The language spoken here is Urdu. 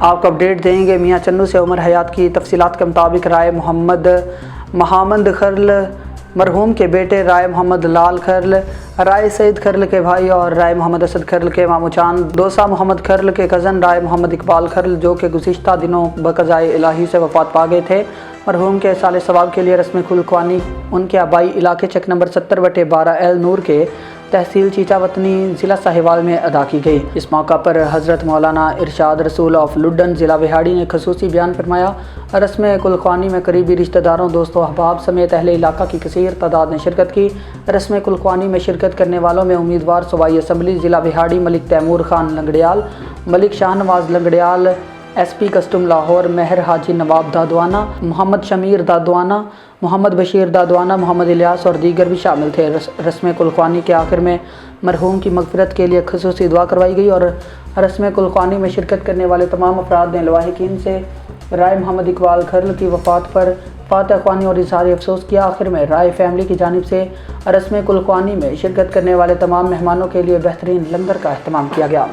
آپ کو اپڈیٹ دیں گے میاں چنو سے عمر حیات کی تفصیلات کے مطابق رائے محمد محمد کھرل مرحوم کے بیٹے رائے محمد لال کھرل، رائے سعید کھرل کے بھائی اور رائے محمد اسد کھرل کے ماموں چاند دوسا محمد کھرل کے کزن رائے محمد اقبال کھرل، جو کہ گزشتہ دنوں بقضائے الہی سے وفات پا گئے تھے، مرحوم کے احسال ثواب کے لیے رسم کلکوانی ان کے آبائی علاقے چک نمبر 70/12 ایل نور کے تحصیل چیچا وطنی ضلع ساہیوال میں ادا کی گئی۔ اس موقع پر حضرت مولانا ارشاد رسول آف لڈن ضلع وہاڑی نے خصوصی بیان فرمایا۔ رسم کلکوانی میں قریبی رشتہ داروں، دوستوں، احباب سمیت اہل علاقہ کی کثیر تعداد نے شرکت کی۔ رسم کلکوانی میں شرکت کرنے والوں میں امیدوار صوبائی اسمبلی ضلع Vehari Malik Taimur Khan Langrial, Malik Shah Nawaz Langrial, S P custom Lahore Mehr Haji نواب دادوانہ، محمد شمیر دادوانہ، محمد بشیر دادوانہ، محمد الیاس اور دیگر بھی شامل تھے۔ رسم کلکوانی کے آخر میں مرحوم کی مغفرت کے لیے خصوصی دعا کروائی گئی اور رسم کلکوانی میں شرکت کرنے والے تمام افراد نے لواحقین سے رائے محمد اقبال کھرل کی وفات پر فاتح خوانی اور اظہار افسوس کیا۔ آخر میں رائے فیملی کی جانب سے رسم کلکوانی میں شرکت کرنے والے تمام مہمانوں کے لیے بہترین لنگر کا اہتمام کیا گیا۔